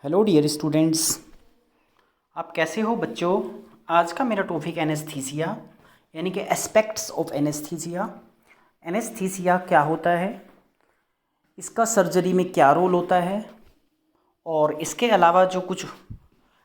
Hello dear students, आप कैसे हो बच्चों। आज का मेरा टॉपिक एनेस्थीसिया यानी कि एस्पेक्ट्स ऑफ एनेस्थीसिया। एनेस्थीसिया क्या होता है, इसका सर्जरी में क्या रोल होता है, और इसके अलावा जो कुछ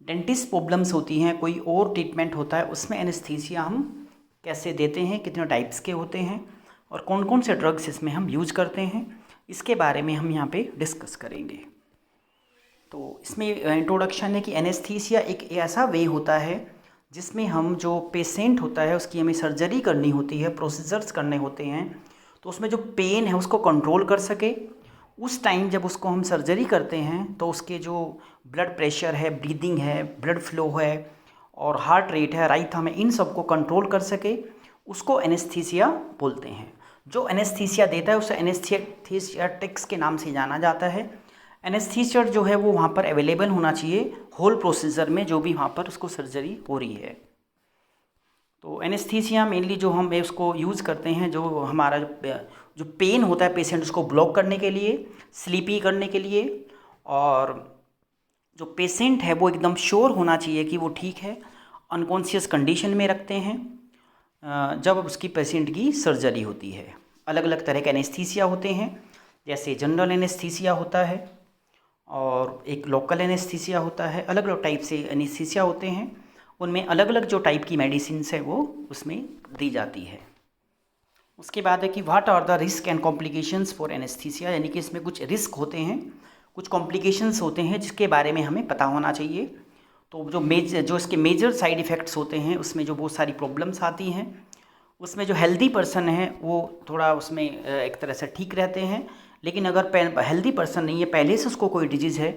डेंटिस्ट प्रॉब्लम्स होती हैं, कोई और ट्रीटमेंट होता है, उसमें एनेस्थीसिया हम कैसे देते हैं, कितने टाइप्स के होते हैं और कौन कौन से ड्रग्स इसमें हम यूज करते हैं, इसके बारे में हम यहाँ पे डिस्कस करेंगे। तो इसमें इंट्रोडक्शन है कि एनेस्थीसिया एक ऐसा वे होता है जिसमें हम जो पेशेंट होता है उसकी हमें सर्जरी करनी होती है, प्रोसीजर्स करने होते हैं, तो उसमें जो पेन है उसको कंट्रोल कर सके। उस टाइम जब उसको हम सर्जरी करते हैं तो उसके जो ब्लड प्रेशर है, ब्रीदिंग है, ब्लड फ्लो है और हार्ट रेट है, राइथम है, इन सबको कंट्रोल कर सके, उसको एनेस्थीसिया बोलते हैं। जो एनेस्थीसिया देता है उसे एनेस्थीसियाटिक्स के नाम से जाना जाता है। एनेस्थीसिया जो है वो वहाँ पर अवेलेबल होना चाहिए होल प्रोसीजर में, जो भी वहाँ पर उसको सर्जरी हो रही है। तो एनेस्थीसिया मेनली जो हम उसको यूज़ करते हैं, जो हमारा जो पेन होता है पेशेंट उसको ब्लॉक करने के लिए, स्लीपी करने के लिए, और जो पेशेंट है वो एकदम श्योर होना चाहिए कि वो ठीक है, अनकॉन्शियस कंडीशन में रखते हैं जब उसकी पेशेंट की सर्जरी होती है। अलग अलग तरह के एनेस्थीसिया होते हैं, जैसे जनरल एनेस्थीसिया होता है और एक लोकल एनेस्थीसिया होता है। अलग अलग टाइप से एनेस्थीसिया होते हैं, उनमें अलग अलग जो टाइप की मेडिसिन है वो उसमें दी जाती है। उसके बाद है कि what are the risk and complications for anaesthesia, यानी कि इसमें कुछ रिस्क होते हैं, कुछ कॉम्प्लिकेशंस होते हैं जिसके बारे में हमें पता होना चाहिए। तो जो इसके मेजर साइड इफ़ेक्ट्स होते हैं उसमें जो बहुत सारी प्रॉब्लम्स आती हैं, उसमें जो हेल्दी पर्सन है वो थोड़ा उसमें एक तरह से ठीक रहते हैं, लेकिन अगर हेल्दी पर्सन नहीं है, पहले से उसको कोई डिजीज़ है,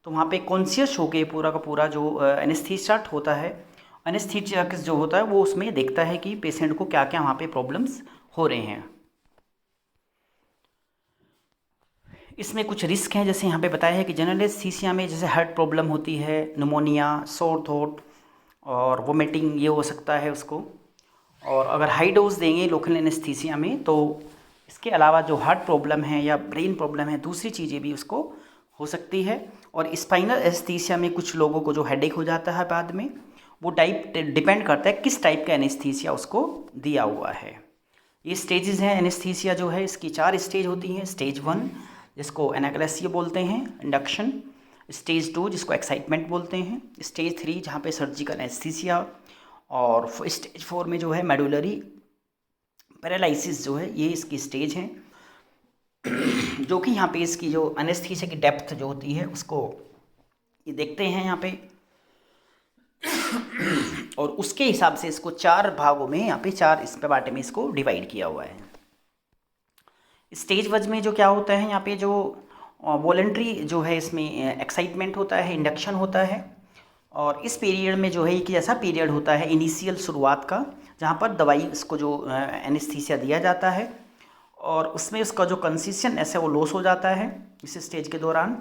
तो वहाँ पे कॉन्शियस होके पूरा का पूरा जो एनेस्थीसिस्ट होता है, एनेस्थीसियाटिस्ट जो होता है वो उसमें देखता है कि पेशेंट को क्या क्या वहाँ पे प्रॉब्लम्स हो रहे हैं। इसमें कुछ रिस्क हैं, जैसे यहाँ पे बताया है कि जनरल एनेस्थीसिया में जैसे हार्ट प्रॉब्लम होती है, निमोनिया, सोर थ्रोट और वोमिटिंग, ये हो सकता है उसको। और अगर हाई डोज देंगे लोकल एनेस्थीसिया में तो इसके अलावा जो हार्ट प्रॉब्लम है या ब्रेन प्रॉब्लम है, दूसरी चीज़ें भी उसको हो सकती है। और स्पाइनल एनेस्थीसिया में कुछ लोगों को जो हेडेक हो जाता है बाद में, वो टाइप डिपेंड करता है किस टाइप का एनेस्थीसिया उसको दिया हुआ है। ये स्टेजेस हैं एनेस्थीसिया जो है, इसकी 4 स्टेज होती हैं। स्टेज 1 जिसको एनाक्लेसिया बोलते हैं, इंडक्शन। स्टेज 2 जिसको एक्साइटमेंट बोलते हैं। स्टेज 3 जहाँ पे सर्जिकल एनेस्थीसिया। और स्टेज 4 में जो है मेडुलरी पैरालिसिस जो है, ये इसकी स्टेज है, जो कि यहाँ पे इसकी जो एनेस्थीसिया की डेप्थ जो होती है उसको ये देखते हैं यहाँ पे, और उसके हिसाब से इसको 4 भागों में, यहाँ पे 4 इस पार्ट में इसको डिवाइड किया हुआ है। स्टेज 1 में जो क्या होता है, यहाँ पे जो वॉलेंट्री जो है इसमें एक्साइटमेंट होता है, इंडक्शन होता है। और इस पीरियड में जो है एक ऐसा पीरियड होता है इनिशियल शुरुआत का, जहाँ पर दवाई इसको जो एनेस्थीसिया दिया जाता है, और उसमें उसका जो कंसिस्टेंस है वो लॉस हो जाता है इस स्टेज के दौरान,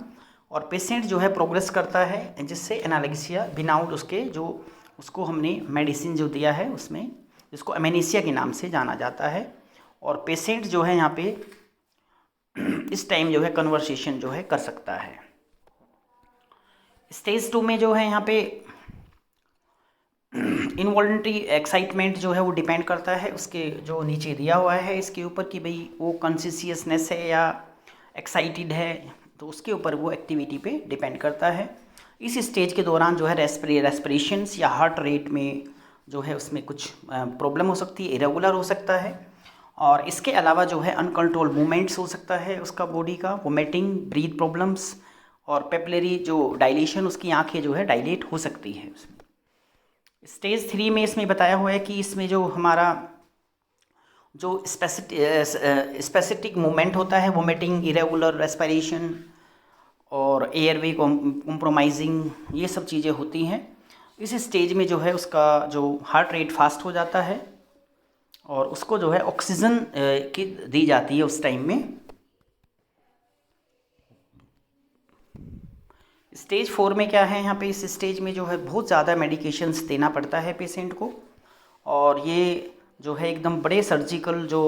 और पेशेंट जो है प्रोग्रेस करता है, जिससे एनालेक्सिया विदाउट उसके जो उसको हमने मेडिसिन जो दिया है उसमें, जिसको एमेनेसिया के नाम से जाना जाता है। और पेशेंट जो है यहाँ पे इस टाइम जो है कन्वर्सेशन जो है कर सकता है। स्टेज 2 में जो है यहाँ पे इनवॉल्यूंटरी एक्साइटमेंट जो है वो डिपेंड करता है उसके जो नीचे दिया हुआ है इसके ऊपर कि भाई वो कॉन्शियसनेस है या एक्साइटेड है, तो उसके ऊपर वो एक्टिविटी पे डिपेंड करता है। इस स्टेज के दौरान जो है रेस्पिरेशंस या हार्ट रेट में जो है उसमें कुछ प्रॉब्लम हो सकती है, इरेगुलर हो सकता है। और इसके अलावा जो है अनकंट्रोल मूवमेंट्स हो सकता है उसका बॉडी का, वोमिटिंग, ब्रीथ प्रॉब्लम्स, और पेपलरी जो डायलेशन, उसकी आंखें जो है डायलेट हो सकती है उसमें। स्टेज 3 में इसमें बताया हुआ है कि इसमें जो हमारा जो स्पेसिफिक मूवमेंट होता है, वोमिटिंग, इरेगुलर रेस्पिरेशन और एयरवे कॉम्प्रोमाइजिंग, ये सब चीज़ें होती हैं। इस स्टेज में जो है उसका जो हार्ट रेट फास्ट हो जाता है और उसको जो है ऑक्सीजन की दी जाती है उस टाइम में। स्टेज 4 में क्या है, यहाँ पे इस स्टेज में जो है बहुत ज़्यादा मेडिकेशंस देना पड़ता है पेशेंट को, और ये जो है एकदम बड़े सर्जिकल जो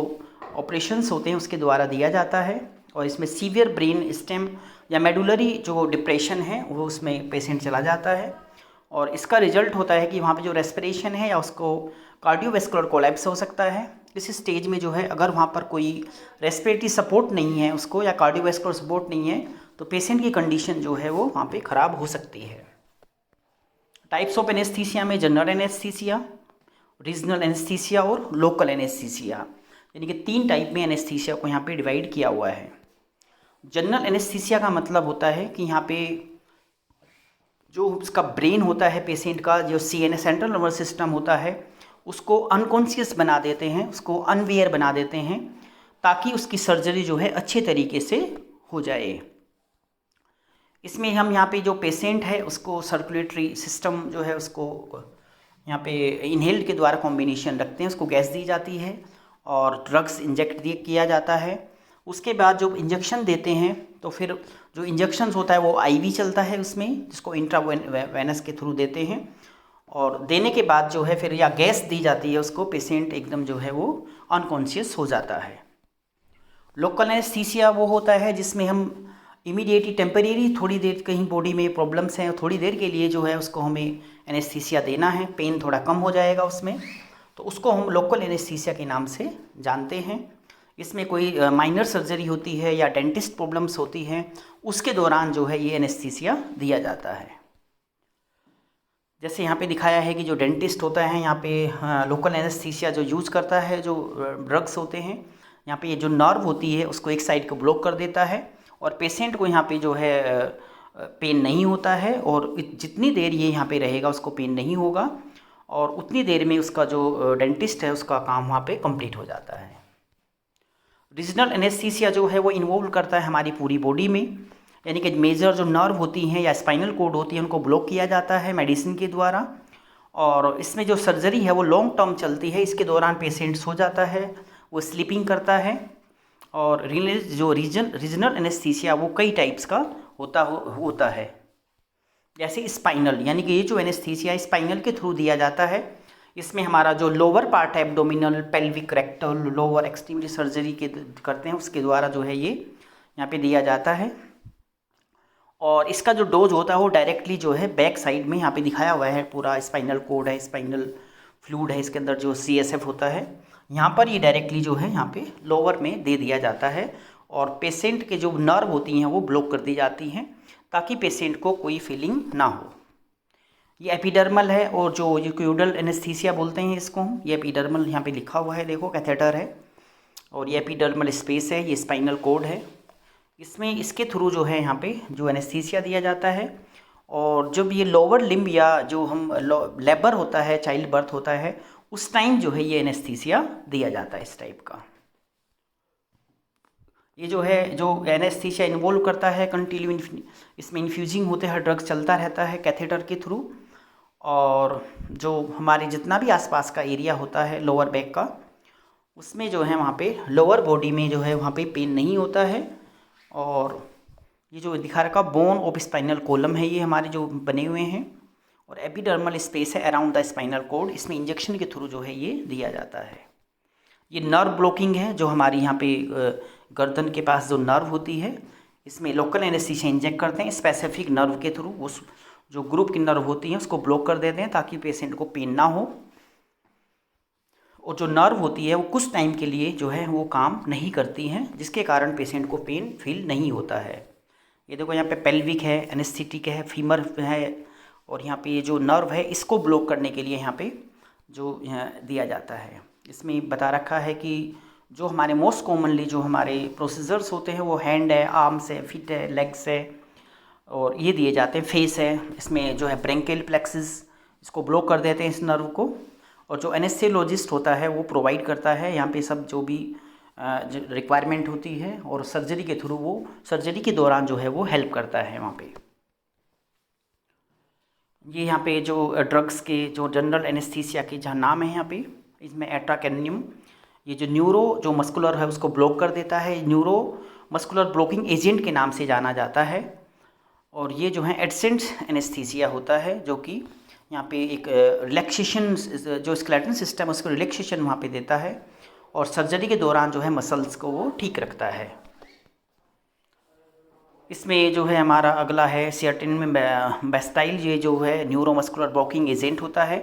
ऑपरेशंस होते हैं उसके द्वारा दिया जाता है। और इसमें सीवियर ब्रेन स्टेम या मेडुलरी जो डिप्रेशन है वो उसमें पेशेंट चला जाता है, और इसका रिजल्ट होता है कि वहाँ पे जो रेस्पिरेशन है या उसको कार्डियोवैस्कुलर कोलैप्स हो सकता है। इस स्टेज में जो है अगर वहाँ पर कोई रेस्पिरेटरी सपोर्ट नहीं है उसको, या कार्डियोवैस्कुलर सपोर्ट नहीं है, तो पेशेंट की कंडीशन जो है वो वहाँ पे ख़राब हो सकती है। टाइप्स ऑफ एनेस्थीसिया में जनरल एनेस्थीसिया, रीजनल एनेस्थीसिया और लोकल एनेस्थीसिया, यानी कि 3 टाइप में एनेस्थीसिया को यहाँ पे डिवाइड किया हुआ है। जनरल एनेस्थीसिया का मतलब होता है कि यहाँ पे जो उसका ब्रेन होता है पेशेंट का, जो CNS सेंट्रल नर्वस सिस्टम होता है, उसको अनकॉन्शियस बना देते हैं, उसको अनवेयर बना देते हैं, ताकि उसकी सर्जरी जो है अच्छे तरीके से हो जाए। इसमें हम यहाँ पे जो पेशेंट है उसको सर्कुलेटरी सिस्टम जो है उसको यहाँ पे इनहेल्ड के द्वारा कॉम्बिनेशन रखते हैं, उसको गैस दी जाती है और ड्रग्स इंजेक्ट किया जाता है। उसके बाद जो इंजेक्शन देते हैं तो फिर जो इंजेक्शन्स होता है वो IV चलता है उसमें, जिसको इंट्रावेनस के थ्रू देते हैं, और देने के बाद जो है फिर या गैस दी जाती है उसको, पेशेंट एकदम जो है वो अनकॉन्शियस हो जाता है। लोकल एनेस्थीसिया वो होता है जिसमें हम इमीडिएटली टेम्परेरी थोड़ी देर कहीं बॉडी में प्रॉब्लम्स हैं, थोड़ी देर के लिए जो है उसको हमें एनेस्थीसिया देना है, पेन थोड़ा कम हो जाएगा उसमें, तो उसको हम लोकल एनेस्थीसिया के नाम से जानते हैं। इसमें कोई माइनर सर्जरी होती है या डेंटिस्ट प्रॉब्लम्स होती हैं, उसके दौरान जो है ये एनेस्थीसिया दिया जाता है। जैसे यहाँ पे दिखाया है कि जो डेंटिस्ट होता है यहाँ पे लोकल एनेस्थीसिया जो यूज़ करता है, जो ड्रग्स होते हैं, यहाँ पे ये जो नर्व होती है उसको एक साइड को ब्लॉक कर देता है, और पेशेंट को यहाँ पे जो है पेन नहीं होता है, और जितनी देर ये यहाँ पे रहेगा उसको पेन नहीं होगा, और उतनी देर में उसका जो डेंटिस्ट है उसका काम वहाँ पे कंप्लीट हो जाता है। रीजनल एनेस्थीसिया जो है वो इन्वॉल्व करता है हमारी पूरी बॉडी में, यानी कि मेजर जो नर्व होती हैं या स्पाइनल कोड होती है उनको ब्लॉक किया जाता है मेडिसिन के द्वारा, और इसमें जो सर्जरी है वो लॉन्ग टर्म चलती है। इसके दौरान पेशेंट सो जाता है, वो स्लीपिंग करता है। और रीजनल एनेस्थीसिया वो कई टाइप्स का होता है, जैसे स्पाइनल, यानी कि ये जो एनेस्थीसिया स्पाइनल के थ्रू दिया जाता है, इसमें हमारा जो लोअर पार्ट है abdominal, pelvic, rectal, lower extremity surgery के करते हैं उसके द्वारा जो है ये यहाँ पे दिया जाता है। और इसका जो डोज होता है वो डायरेक्टली जो है बैक साइड में यहाँ पे दिखाया हुआ है, पूरा स्पाइनल कोड है, स्पाइनल फ्लूइड है, इसके अंदर जो CSF होता है यहाँ पर ये डायरेक्टली जो है यहाँ पे लोअर में दे दिया जाता है, और पेशेंट के जो नर्व होती हैं वो ब्लॉक कर दी जाती हैं ताकि पेशेंट को कोई फीलिंग ना हो। ये एपिडर्मल है, और जो यूकोइडल एनेस्थीसिया बोलते हैं इसको हम, ये एपिडर्मल यहाँ पे लिखा हुआ है, देखो कैथेटर है, और ये एपिडर्मल स्पेस है, ये स्पाइनल कोड है। इसमें इसके थ्रू जो है यहाँ पे जो एनेस्थीसिया दिया जाता है। और जब ये लोअर लिम्ब या जो हम लेबर होता है, चाइल्ड बर्थ होता है, उस टाइम जो है ये एनेस्थीसिया दिया जाता है इस टाइप का। ये जो है जो एनेस्थीसिया इन्वॉल्व करता है कंटिन्यू, इसमें इन्फ्यूजिंग होते हैं, ड्रग्स चलता रहता है कैथेटर के थ्रू, और जो हमारे जितना भी आसपास का एरिया होता है लोअर बैक का, उसमें जो है वहाँ पे लोअर बॉडी में जो है वहाँ पे पेन नहीं होता है। और ये जो दिखा रखा बोन ऑफ स्पाइनल कॉलम है, ये हमारे जो बने हुए हैं, और एपिडर्मल स्पेस है अराउंड द स्पाइनल कोड, इसमें इंजेक्शन के थ्रू जो है ये दिया जाता है। ये नर्व ब्लॉकिंग है, जो हमारी यहाँ पे गर्दन के पास जो नर्व होती है, इसमें लोकल एनेस्थीसिया इंजेक्ट करते हैं स्पेसिफिक नर्व के थ्रू, उस जो ग्रुप की नर्व होती हैं उसको ब्लॉक कर देते हैं ताकि पेशेंट को पेन ना हो, और जो नर्व होती है वो कुछ टाइम के लिए जो है वो काम नहीं करती हैं, जिसके कारण पेशेंट को पेन फील नहीं होता है। ये देखो यहाँ पे पेल्विक है, एनेस्थेटिक है, फीमर है, और यहाँ पे ये जो नर्व है इसको ब्लॉक करने के लिए यहाँ पे जो दिया जाता है। इसमें बता रखा है कि जो हमारे मोस्ट कॉमनली जो हमारे प्रोसीजर्स होते हैं वो हैंड है, आर्म्स है, फीट है, लेग्स है, और ये दिए जाते हैं, फेस है, इसमें जो है ब्रेंकियल प्लेक्सिस, इसको ब्लॉक कर देते हैं इस नर्व को, और जो एनेस्थेसियोलॉजिस्ट होता है वो प्रोवाइड करता है यहाँ पे सब जो भी रिक्वायरमेंट होती है, और सर्जरी के थ्रू वो सर्जरी के दौरान जो है वो हेल्प करता है वहाँ पे। ये यहाँ पे जो ड्रग्स के जो जनरल एनेस्थीसिया के जहाँ नाम है यहाँ पे, इसमें एट्राकेनियम, ये जो न्यूरो जो मस्कुलर है उसको ब्लॉक कर देता है, न्यूरो मस्कुलर ब्लॉकिंग एजेंट के नाम से जाना जाता है। और ये जो है एडसेंट एनेस्थीसिया होता है, जो कि यहाँ पे एक रिलैक्सेशन, जो स्केलेटन सिस्टम है उसको रिलैक्सेशन वहाँ पे देता है, और सर्जरी के दौरान जो है मसल्स को वो ठीक रखता है। इसमें जो है हमारा अगला है सियाटिन में बेस्टाइल। ये जो है न्यूरोमस्कुलर ब्लॉकिंग एजेंट होता है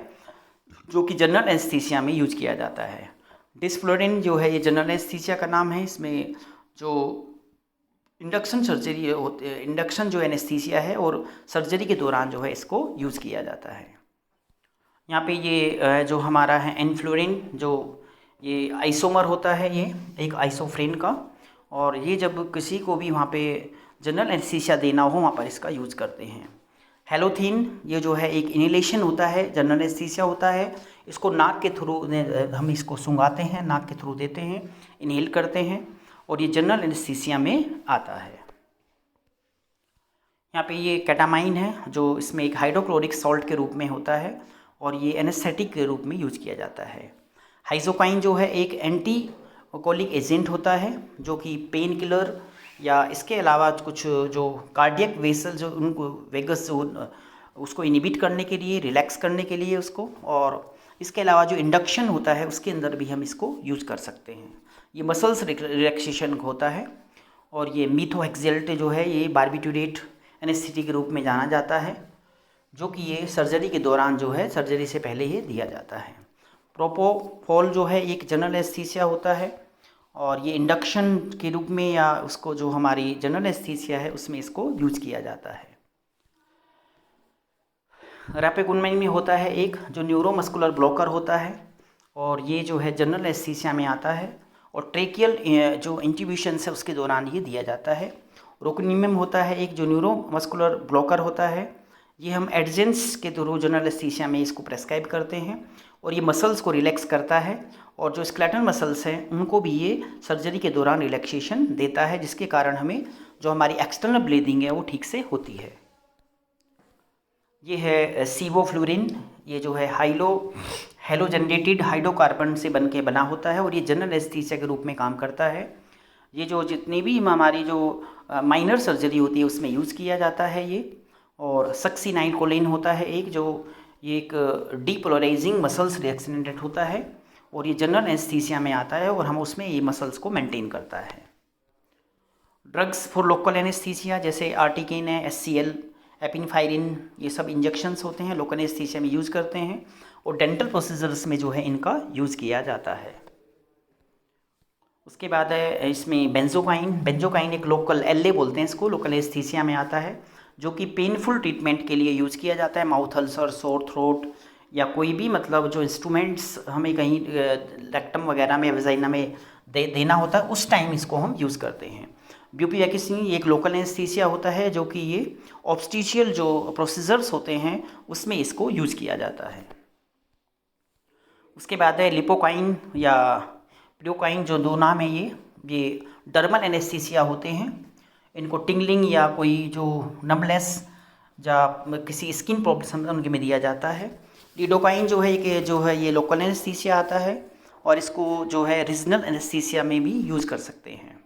जो कि जनरल एनेस्थीसिया में यूज किया जाता है। डिस्फ्लोरिन जो है ये जनरल एनेस्थीसिया का नाम है। इसमें जो इंडक्शन सर्जरी होती है, इंडक्शन जो एनेस्थीसिया है और सर्जरी के दौरान जो है इसको यूज़ किया जाता है। यहाँ पे ये जो हमारा है एनफ्लोरिन, जो ये आइसोमर होता है, ये एक आइसोफ्रेन का, और ये जब किसी को भी वहाँ पे जनरल एनेस्थीसिया देना हो वहाँ पर इसका यूज़ करते हैं। हेलोथिन ये जो है एक इनहेलेशन होता है, जनरल एनेस्थीसिया होता है। इसको नाक के थ्रू हम इसको सूंघाते हैं, नाक के थ्रू देते हैं, इनहेल करते हैं, और ये जनरल एनेस्थीसिया में आता है। यहाँ पे ये केटामाइन है जो इसमें एक हाइड्रोक्लोरिक सॉल्ट के रूप में होता है और ये एनेस्थेटिक के रूप में यूज किया जाता है। हाइजोकाइन जो है एक एंटी कोलिक एजेंट होता है जो कि पेन किलर या इसके अलावा कुछ जो कार्डियक वेसल जो उनको वेगस जो उसको इनिबिट करने के लिए, रिलैक्स करने के लिए उसको, और इसके अलावा जो इंडक्शन होता है उसके अंदर भी हम इसको यूज कर सकते हैं। ये मसल्स रिलैक्सेशन होता है। और ये मीथोहेक्सेल्ट जो है ये बार्बिट्यूरेट एनेस्थेटिक के रूप में जाना जाता है, जो कि ये सर्जरी के दौरान जो है, सर्जरी से पहले ये दिया जाता है। प्रोपोफॉल जो है एक जनरल एनेस्थीसिया होता है और ये इंडक्शन के रूप में या उसको जो हमारी जनरल एनेस्थीसिया है उसमें इसको यूज किया जाता है। रैपेगुनमाइन में होता है एक जो न्यूरोमस्कुलर ब्लॉकर होता है और ये जो है जनरल एनेस्थीसिया में आता है और ट्रेकियल जो इंट्यूब्यूशन है उसके दौरान ये दिया जाता है। रोकनीमियम होता है एक जो न्यूरोमस्कुलर ब्लॉकर होता है, ये हम एडजेंस के थ्रू जनरल एनेस्थीसिया में इसको प्रेस्क्राइब करते हैं और ये मसल्स को रिलैक्स करता है और जो स्केलेटल मसल्स हैं उनको भी ये सर्जरी के दौरान रिलैक्सेशन देता है, जिसके कारण हमें जो हमारी एक्सटर्नल ब्लीडिंग है वो ठीक से होती है। ये है सीवोफ्लूरिन, ये जो है हैलोजेनेटेड हाइड्रोकार्बन से बना होता है और ये जनरल एनेस्थीसिया के रूप में काम करता है। ये जो जितनी भी हमारी जो माइनर सर्जरी होती है उसमें यूज़ किया जाता है ये। और सक्सिनाइलकोलिन होता है एक जो ये एक डीपोलराइजिंग मसल्स रिएक्सिनेटेड होता है और ये जनरल एनेस्थीसिया में आता है और हम उसमें ये मसल्स को मेंटेन करता है। ड्रग्स फॉर लोकल एनेस्थीसिया जैसे आर्टिकेन है, HCl, एपिनेफ्राइन, ये सब इंजेक्शंस होते हैं, लोकल एनेस्थीसिया में यूज़ करते हैं और डेंटल प्रोसीजर्स में जो है इनका यूज़ किया जाता है। उसके बाद है इसमें बेंजोकाइन एक लोकल LA बोलते हैं इसको, लोकल एनेस्थीसिया में आता है जो कि पेनफुल ट्रीटमेंट के लिए यूज़ किया जाता है। माउथ अल्सर, सोर थ्रोट या कोई भी मतलब जो इंस्ट्रूमेंट्स हमें कहीं रेक्टम वगैरह में, वेजाइना में देना होता है उस टाइम इसको हम यूज़ करते हैं। ब्यूपिवैक्सीन एक लोकल एनेस्थीसिया होता है जो कि ये ऑब्स्टिशियल जो प्रोसीजर्स होते हैं उसमें इसको यूज़ किया जाता है। उसके बाद है लिपोकाइन या प्रियोकाइन, जो दो नाम है ये डर्मल एनेस्थीसिया होते हैं। इनको टिंगलिंग या कोई जो नमलेस या किसी स्किन प्रॉब्लम उनके में दिया जाता है। लिडोकाइन जो है ये लोकल एनेस्थीसिया आता है और इसको जो है रीजनल एनेस्थीसिया में भी यूज़ कर सकते हैं।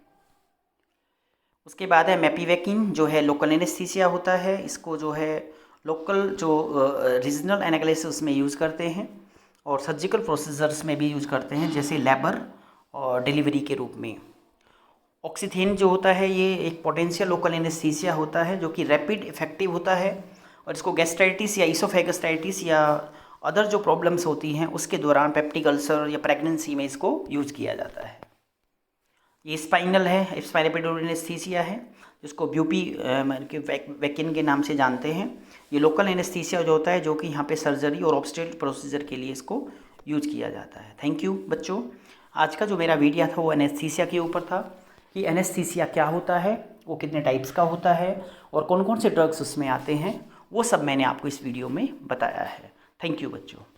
उसके बाद है मेपिवेकिन जो है लोकल एनेस्थीसिया होता है, इसको जो है लोकल जो रीजनल एनालिसिस में यूज़ करते हैं और सर्जिकल प्रोसीजर्स में भी यूज़ करते हैं जैसे लेबर और डिलीवरी के रूप में। ऑक्सीथेन जो होता है ये एक पोटेंशियल लोकल एनेस्थीसिया होता है जो कि रैपिड इफेक्टिव होता है और इसको गैस्ट्राइटिस या इसोफेगस्टाइटिस या अदर जो प्रॉब्लम्स होती हैं उसके दौरान पेप्टिक अल्सर या प्रेगनेंसी में इसको यूज़ किया जाता है। ये स्पाइनल है, स्पाइनोपेडियल एनेस्थीसिया है जिसको वैकिन के नाम से जानते हैं। ये लोकल एनेस्थीसिया जो होता है जो कि यहाँ पे सर्जरी और ऑब्स्टेट्रिक प्रोसीजर के लिए इसको यूज किया जाता है। थैंक यू बच्चों। आज का जो मेरा वीडियो था वो एनेस्थीसिया के ऊपर था कि एनेस्थीसिया क्या होता है, वो कितने टाइप्स का होता है और कौन कौन से ड्रग्स उसमें आते हैं, वो सब मैंने आपको इस वीडियो में बताया है। थैंक यू बच्चों।